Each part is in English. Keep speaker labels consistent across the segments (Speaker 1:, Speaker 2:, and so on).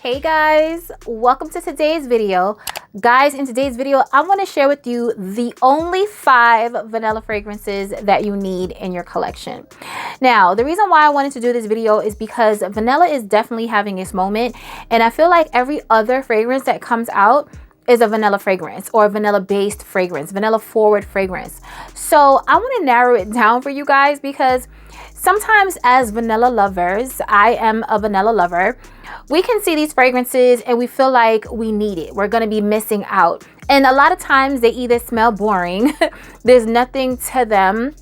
Speaker 1: Hey guys, welcome to today's video. Guys, in today's video, I want to share with you the only 5 vanilla fragrances that you need in your collection. Now, the reason why I wanted to do this video is because vanilla is definitely having its moment, and I feel like every other fragrance that comes out is a vanilla fragrance or a vanilla based fragrance, vanilla forward fragrance. So I want to narrow it down for you guys because sometimes as vanilla lovers, I am a vanilla lover, we can see these fragrances and we feel like we need it. We're going to be missing out. And a lot of times they either smell boring, there's nothing to them,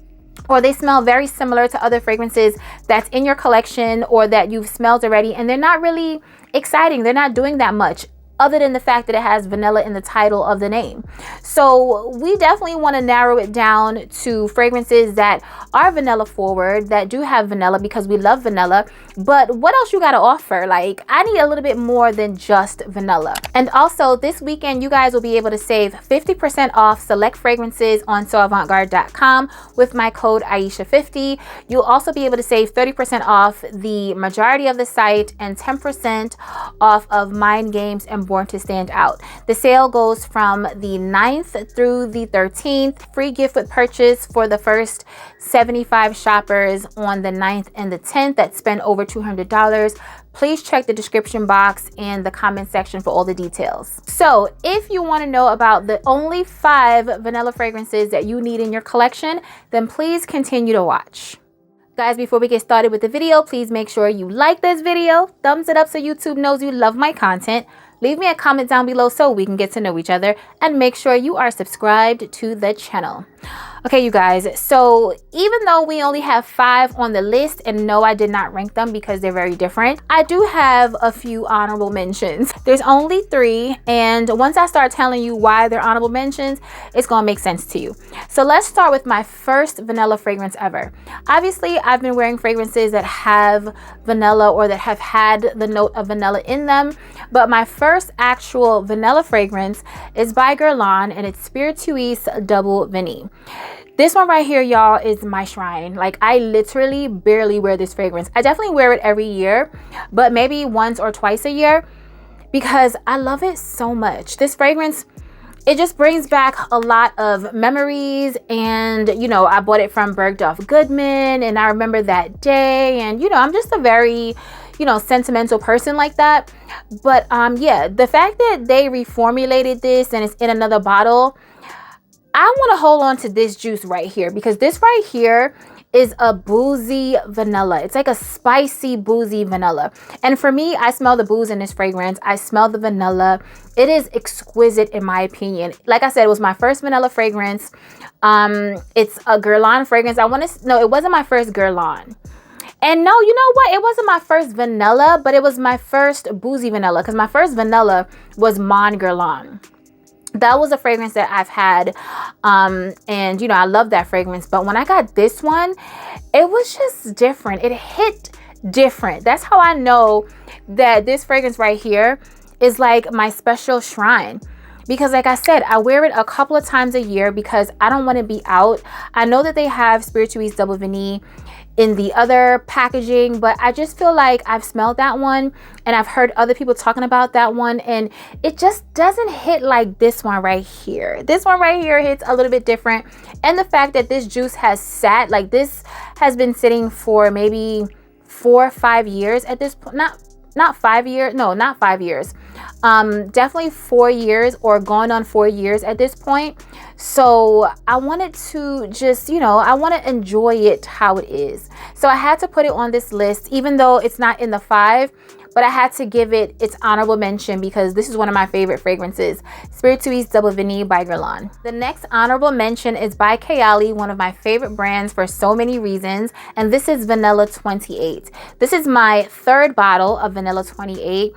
Speaker 1: or they smell very similar to other fragrances that's in your collection or that you've smelled already, and they're not really exciting. They're not doing that much, other than the fact that it has vanilla in the title of the name. So we definitely want to narrow it down to fragrances that are vanilla forward, that do have vanilla because we love vanilla. But what else you got to offer? Like, I need a little bit more than just vanilla. And also this weekend, you guys will be able to save 50% off select fragrances on soavantgarde.com with my code Aisha50. You'll also be able to save 30% off the majority of the site and 10% off of Mind Games and Born to Stand Out. The sale goes from the 9th through the 13th. Free gift with purchase for the first 75 shoppers on the 9th and the 10th that spend over $200. Please check the description box and the comment section for all the details. So if you want to know about the only 5 vanilla fragrances that you need in your collection, then please continue to watch. Guys, before we get started with the video, please make sure you like this video, thumbs it up so YouTube knows you love my content. Leave me a comment down below so we can get to know each other, and make sure you are subscribed to the channel. Okay, you guys, so even though we only have 5 on the list, and no, I did not rank them because they're very different, I do have a few honorable mentions. There's only 3, and once I start telling you why they're honorable mentions, it's gonna make sense to you. So let's start with my first vanilla fragrance ever. Obviously, I've been wearing fragrances that have vanilla or that have had the note of vanilla in them, but my first actual vanilla fragrance is by Gourmand, and it's Spirituous Double Vanille. This one right here, y'all, is my shrine. Like, I literally barely wear this fragrance. I definitely wear it every year, but maybe once or twice a year because I love it so much. This fragrance, it just brings back a lot of memories, and you know, I bought it from Bergdorf Goodman, and I remember that day, and you know, I'm just a very, you know, sentimental person like that. But yeah, the fact that they reformulated this and it's in another bottle, I want to hold on to this juice right here because this right here is a boozy vanilla. It's like a spicy boozy vanilla, and for me, I smell the booze in this fragrance. I smell the vanilla. It is exquisite in my opinion. Like I said, it was my first vanilla fragrance. It's a Gourmand fragrance. No, it wasn't my first Gourmand. And no, you know what? It wasn't my first vanilla, but it was my first boozy vanilla because my first vanilla was Mon Gourmand. That was a fragrance that I've had, and you know, I love that fragrance. But when I got this one, it was just different. It hit different. That's how I know that this fragrance right here is like my special shrine. Because like I said, I wear it a couple of times a year because I don't want to be out. I know that they have Spirituous Double Vanille in the other packaging, but I just feel like I've smelled that one and I've heard other people talking about that one, and it just doesn't hit like this one right here. This one right here hits a little bit different, and the fact that this juice has sat, like this has been sitting for maybe 4 or 5 years at this point. Not 5 years, no, not 5 years, definitely 4 years or going on 4 years at this point. So I wanted to just, you know, I want to enjoy it how it is. So I had to put it on this list, even though it's not in the 5, but I had to give it its honorable mention because this is one of my favorite fragrances, Spirituous Double Vanille by Gourmand. The next honorable mention is by Kayali, one of my favorite brands for so many reasons, and this is Vanilla 28. This is my 3rd bottle of Vanilla 28,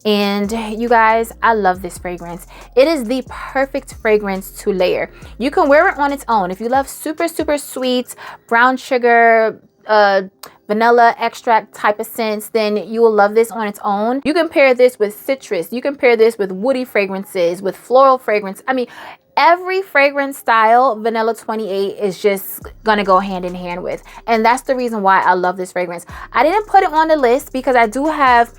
Speaker 1: and you guys, I love this fragrance. It is the perfect fragrance to layer. You can wear it on its own. If you love super, super sweet brown sugar, vanilla extract type of scents, then you will love this on its own. You can pair this with citrus. You can pair this with woody fragrances, with floral fragrance. I mean, every fragrance style Vanilla 28 is just gonna go hand in hand with, and that's the reason why I love this fragrance. I didn't put it on the list because I do have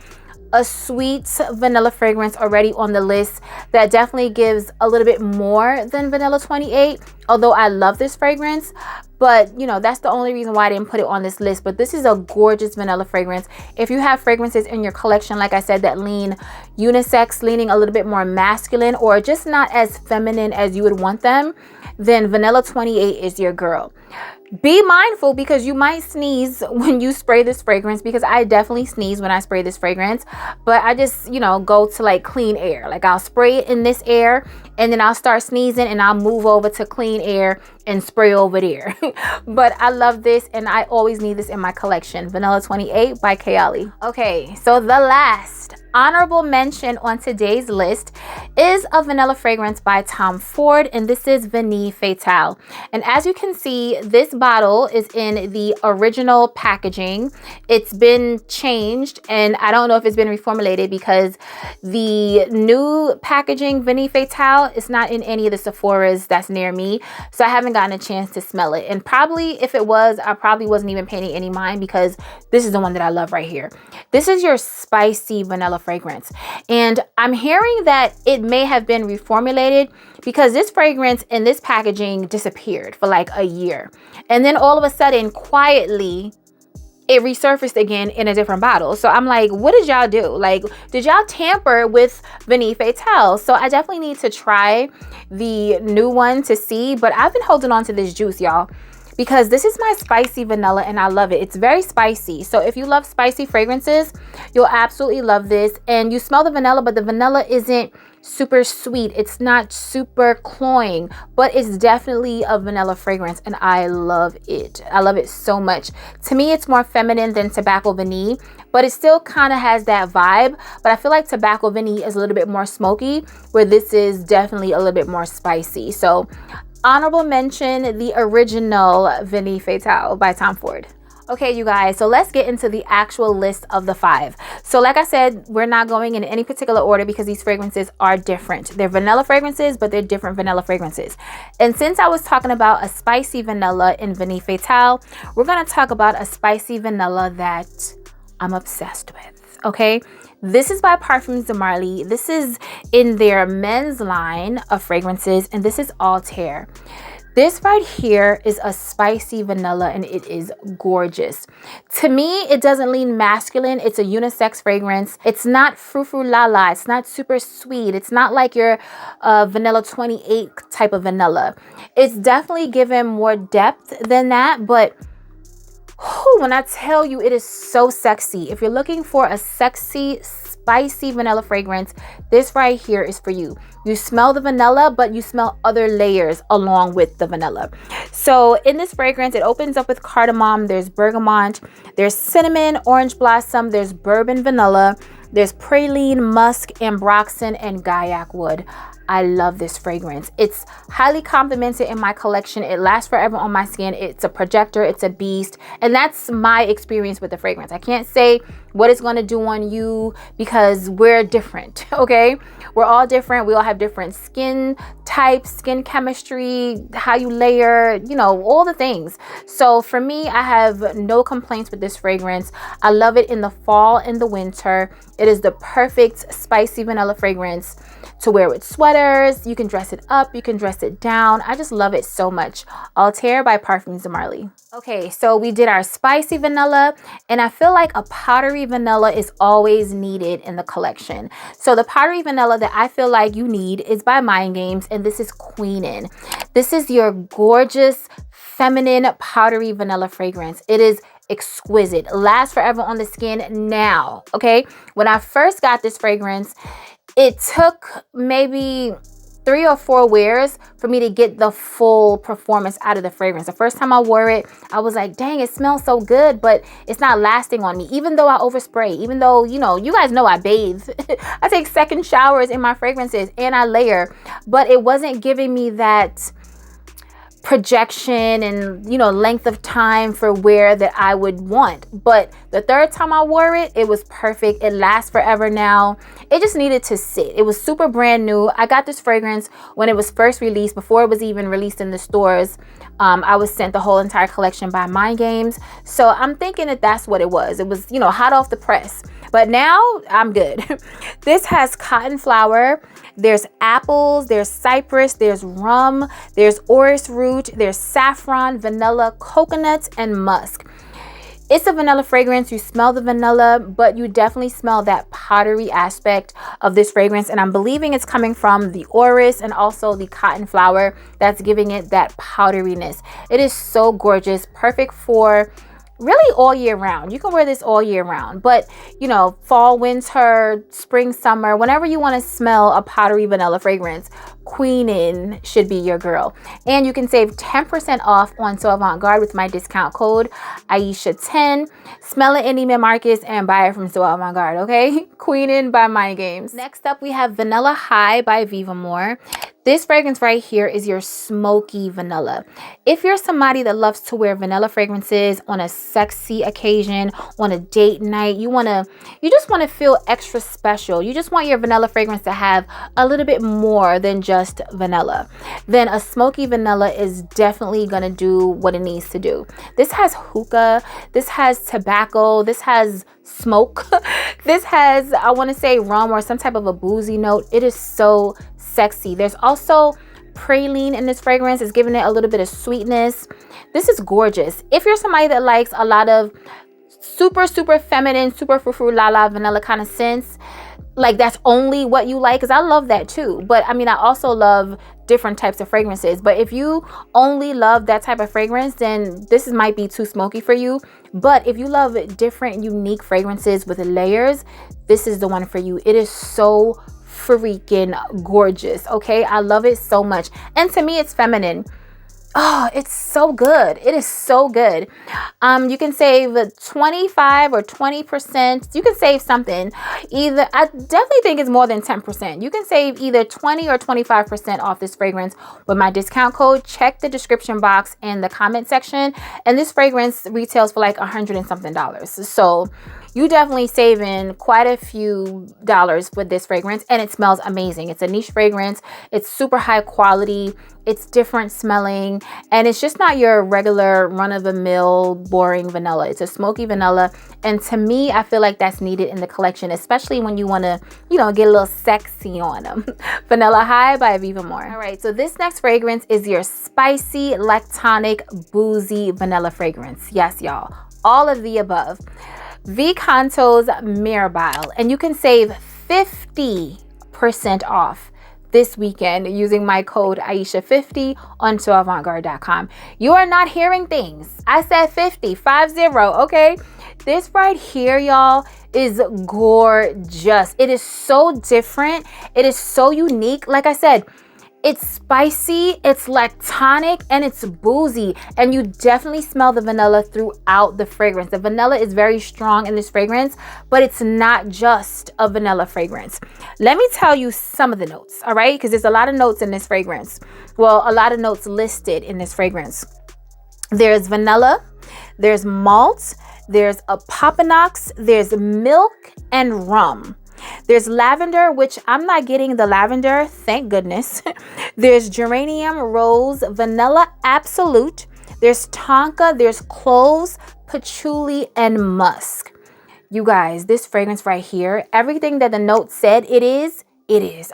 Speaker 1: a sweet vanilla fragrance already on the list that definitely gives a little bit more than Vanilla 28, although I love this fragrance. But you know, that's the only reason why I didn't put it on this list. But this is a gorgeous vanilla fragrance. If you have fragrances in your collection, like I said, that lean unisex, leaning a little bit more masculine, or just not as feminine as you would want them, then Vanilla 28 is your girl. Be mindful because you might sneeze when you spray this fragrance, because I definitely sneeze when I spray this fragrance. But I just, you know, go to like clean air. Like I'll spray it in this air and then I'll start sneezing and I'll move over to clean air and spray over there. But I love this and I always need this in my collection. Vanilla 28 by Kayali. Okay, so the last honorable mention on today's list is a vanilla fragrance by Tom Ford, and this is Vanille Fatale. And as you can see, this bottle is in the original packaging. It's been changed and I don't know if it's been reformulated, because the new packaging Vanille Fatale is not in any of the Sephoras that's near me, so I haven't gotten a chance to smell it. And probably if it was, I probably wasn't even paying any mind, because this is the one that I love right here. This is your spicy vanilla fragrance, and I'm hearing that it may have been reformulated, because this fragrance in this packaging disappeared for like a year, and then all of a sudden quietly it resurfaced again in a different bottle. So I'm like, what did y'all do? Like, did y'all tamper with Vanille Fatale? So I definitely need to try the new one to see, but I've been holding on to this juice, y'all, because this is my spicy vanilla and I love it. It's very spicy. So if you love spicy fragrances, you'll absolutely love this. And you smell the vanilla, but the vanilla isn't super sweet. It's not super cloying, but it's definitely a vanilla fragrance and I love it. I love it so much. To me, it's more feminine than Tobacco Vanille, but it still kind of has that vibe. But I feel like Tobacco Vanille is a little bit more smoky, where this is definitely a little bit more spicy. So honorable mention, the original Vanille Fatale by Tom Ford. Okay, you guys, so let's get into the actual list of the 5. So like I said, we're not going in any particular order because these fragrances are different. They're vanilla fragrances, but they're different vanilla fragrances. And since I was talking about a spicy vanilla in Vanille Fatale, we're going to talk about a spicy vanilla that I'm obsessed with, okay? This is by Parfums de Marly. This is in their men's line of fragrances, and this is Altair. This right here is a spicy vanilla and it is gorgeous. To me, it doesn't lean masculine. It's a unisex fragrance. It's not frou-frou-la-la. It's not super sweet. It's not like your Vanilla 28 type of vanilla. It's definitely given more depth than that, but when I tell you, it is so sexy. If you're looking for a sexy, spicy vanilla fragrance, this right here is for you. You smell the vanilla, but you smell other layers along with the vanilla. So in this fragrance, it opens up with cardamom, there's bergamot, there's cinnamon, orange blossom, there's bourbon vanilla, there's praline, musk, ambroxan, and gaiac wood. I love this fragrance. It's highly complimented in my collection. It lasts forever on my skin. It's a projector. It's a beast. And that's my experience with the fragrance. I can't say what it's going to do on you because we're different, okay? We're all different. We all have different skin types, skin chemistry, how you layer, you know, all the things. So for me, I have no complaints with this fragrance. I love it in the fall and the winter. It is the perfect spicy vanilla fragrance to wear with sweaters. You can dress it up, you can dress it down. I just love it so much. Altair by Parfums de Marly. Okay, so we did our spicy vanilla, and I feel like a powdery vanilla is always needed in the collection. So the powdery vanilla that I feel like you need is by Mind Games, and this is Queenin'. This is your gorgeous, feminine, powdery vanilla fragrance. It is exquisite. Lasts forever on the skin now, okay? When I first got this fragrance, it took maybe 3 or 4 wears for me to get the full performance out of the fragrance. The first time I wore it, I was like, dang, it smells so good, but it's not lasting on me. Even though I overspray, even though, you know, you guys know I bathe. I take second showers in my fragrances and I layer, but it wasn't giving me that projection and, you know, length of time for wear that I would want. But the third time I wore it, it was perfect. It lasts forever now. It just needed to sit. It was super brand new. I got this fragrance when it was first released, before it was even released in the stores. I was sent the whole entire collection by Mind Games. So I'm thinking that that's what it was. It was, you know, hot off the press. but now I'm good. This has cotton flower, there's apples, there's cypress, there's rum, there's orris root, there's saffron, vanilla, coconut, and musk. It's a vanilla fragrance. You smell the vanilla, but you definitely smell that powdery aspect of this fragrance. And I'm believing it's coming from the orris and also the cotton flower that's giving it that powderiness. It is so gorgeous, perfect for really all year round. You can wear this all year round, but you know, fall, winter, spring, summer, whenever you want to smell a powdery vanilla fragrance, Queenin should be your girl. And you can save 10% off on So Avant Garde with my discount code Aisha10. Smell it in Neiman Marcus and buy it from So Avant Garde, okay? Queenin by Mind Games. Next up, we have Vanilla High by Viva More. This fragrance right here is your smoky vanilla. If you're somebody that loves to wear vanilla fragrances on a sexy occasion, on a date night, you just want to feel extra special. You just want your vanilla fragrance to have a little bit more than just vanilla. Then a smoky vanilla is definitely going to do what it needs to do. This has hookah, this has tobacco, this has smoke. This has, I want to say, rum or some type of a boozy note. It is so sexy. There's also praline in this fragrance. It's giving it a little bit of sweetness. This is gorgeous. If you're somebody that likes a lot of super feminine, super frou la la vanilla kind of scents, like that's only what you like, because I love that too. But I mean, I also love different types of fragrances. But if you only love that type of fragrance, then this might be too smoky for you. But if you love different unique fragrances with layers, this is the one for you. It is so freaking gorgeous. Okay, I love it so much. And to me, it's feminine. Oh, it's so good. It is so good. You can save 25 or 20%. You can save something. Either, I definitely think it's more than 10%. You can save either 20 or 25% off this fragrance with my discount code. Check the description box and the comment section. And this fragrance retails for like $100 and something. So you definitely saving quite a few dollars with this fragrance, and it smells amazing. It's a niche fragrance. It's super high quality. It's different smelling, and it's just not your regular run-of-the-mill boring vanilla. It's a smoky vanilla, and to me, I feel like that's needed in the collection, especially when you want to, you know, get a little sexy on them. Vanilla High by Viva More. All right, so this next fragrance is your spicy, lactonic, boozy vanilla fragrance. Yes, y'all, all of the above. Vicanto's Mirabile, and you can save 50% off this weekend using my code Aisha50 on soavantgarde.com. You are not hearing things. I said 50, okay? This right here, y'all, is gorgeous. It is so different. It is so unique. Like I said, it's spicy, it's lactonic, and it's boozy. And you definitely smell the vanilla throughout the fragrance. The vanilla is very strong in this fragrance, but it's not just a vanilla fragrance. Let me tell you some of the notes, all right? Because there's a lot of notes in this fragrance. Well, a lot of notes listed in this fragrance. There's vanilla, there's malt, there's a papanox, there's milk, and rum. There's lavender, which I'm not getting the lavender, thank goodness. There's geranium, rose, vanilla absolute. There's tonka, there's cloves, patchouli, and musk. You guys, this fragrance right here, everything that the note said it is,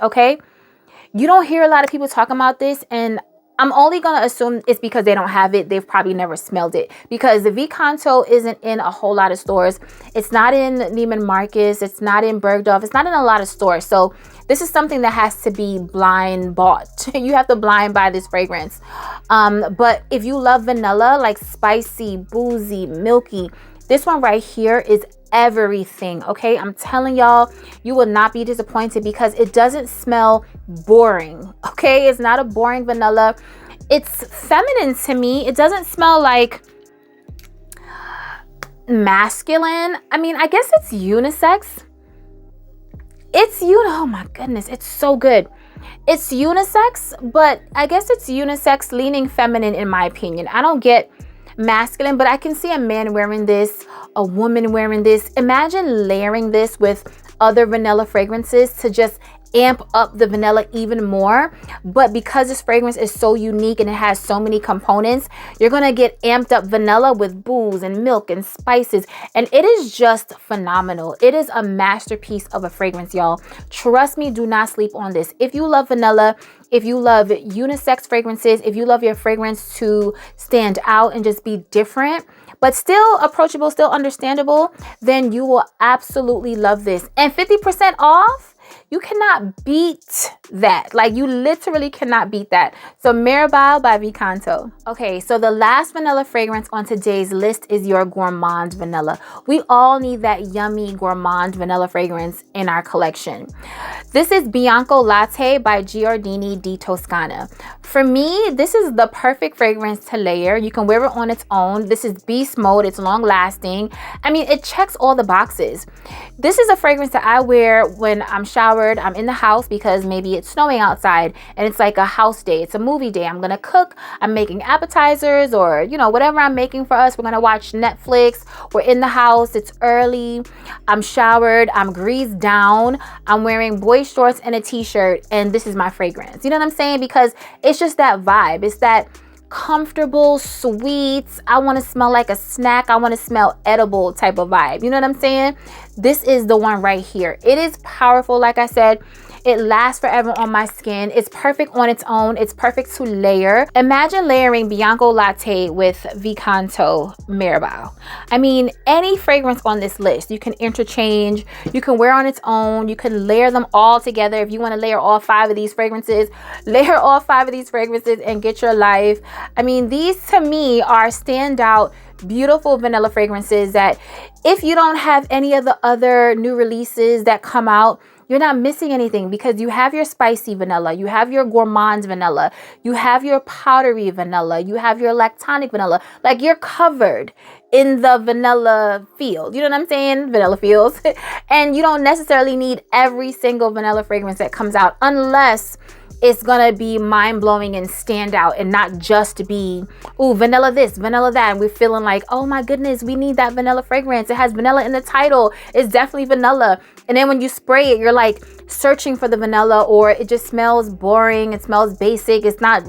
Speaker 1: okay? You don't hear a lot of people talking about this, and I'm only going to assume it's because they don't have it. They've probably never smelled it, because the Vicanto isn't in a whole lot of stores. It's not in Neiman Marcus. It's not in Bergdorf. It's not in a lot of stores. So this is something that has to be blind bought. You have to blind buy this fragrance. But if you love vanilla, like spicy, boozy, milky, this one right here is everything, okay? I'm telling y'all, you will not be disappointed because it doesn't smell boring, okay? It's not a boring vanilla. It's feminine to me. It doesn't smell like masculine. I mean, I guess it's unisex. Oh my goodness, it's so good. It's unisex, but I guess it's unisex leaning feminine in my opinion. I don't get masculine, but I can see a man wearing this, a woman wearing this. Imagine layering this with other vanilla fragrances to just amp up the vanilla even more. But because this fragrance is so unique and it has so many components, you're gonna get amped up vanilla with booze and milk and spices, and it is just phenomenal. It is a masterpiece of a fragrance, y'all. Trust me, do not sleep on this. If you love vanilla, if you love unisex fragrances, if you love your fragrance to stand out and just be different, but still approachable, still understandable, then you will absolutely love this. And 50% off, you cannot beat that. Like, you literally cannot beat that. So Mirabelle by Vicanto. Okay, so the last vanilla fragrance on today's list is your Gourmand vanilla. We all need that yummy Gourmand vanilla fragrance in our collection. This is Bianco Latte by Giardini di Toscana. For me, this is the perfect fragrance to layer. You can wear it on its own. This is beast mode. It's long lasting. I mean, it checks all the boxes. This is a fragrance that I wear when I'm showered, I'm in the house because maybe it's snowing outside and it's like a house day, it's a movie day. I'm gonna cook, I'm making appetizers, or you know, whatever I'm making for us. We're gonna watch Netflix, we're in the house, it's early, I'm showered, I'm greased down, I'm wearing boy shorts and a t-shirt, and this is my fragrance. You know what I'm saying? Because it's just that vibe. It's that comfortable, sweet, I want to smell like a snack, I want to smell edible type of vibe. You know what I'm saying? This is the one right here. It is powerful. Like I said, it lasts forever on my skin. It's perfect on its own. It's perfect to layer. Imagine layering Bianco Latte with Vicanto Mirabelle. I mean, any fragrance on this list, you can interchange, you can wear on its own, you can layer them all together. If you want to layer all 5 of these fragrances, layer all 5 of these fragrances and get your life. I mean, these to me are standout, beautiful vanilla fragrances that if you don't have any of the other new releases that come out, you're not missing anything, because you have your spicy vanilla, you have your Gourmand vanilla, you have your powdery vanilla, you have your Lactonic vanilla. Like, you're covered in the vanilla field. You know what I'm saying? Vanilla fields. And you don't necessarily need every single vanilla fragrance that comes out, unless it's gonna be mind-blowing and stand out and not just be, ooh, vanilla this, vanilla that, and we're feeling like, oh my goodness, we need that vanilla fragrance. It has vanilla in the title. It's definitely vanilla. And then when you spray it, you're like searching for the vanilla, or it just smells boring, it smells basic, it's not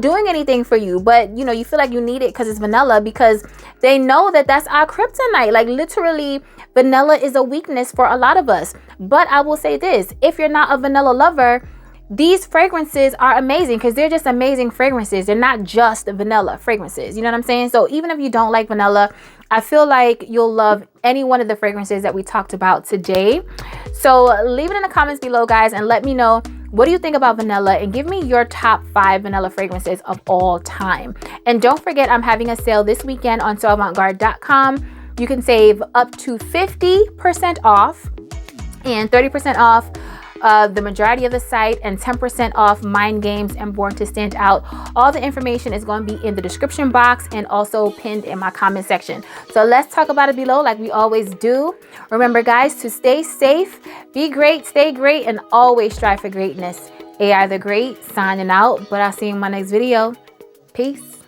Speaker 1: doing anything for you, but you know, you feel like you need it because it's vanilla, because they know that that's our kryptonite. Like, literally, vanilla is a weakness for a lot of us. But I will say this, if you're not a vanilla lover, these fragrances are amazing, because they're just amazing fragrances. They're not just vanilla fragrances. You know what I'm saying? So even if you don't like vanilla, I feel like you'll love any one of the fragrances that we talked about today. So leave it in the comments below, guys, and let me know, what do you think about vanilla, and give me your top 5 vanilla fragrances of all time. And don't forget, I'm having a sale this weekend on soavantgarde.com. You can save up to 50% off and 30% off the majority of the site, and 10% off Mind Games and Born to Stand Out. All the information is going to be in the description box and also pinned in my comment section. So let's talk about it below like we always do. Remember, guys, to stay safe, be great, stay great, and always strive for greatness. AI the Great signing out, but I'll see you in my next video. Peace.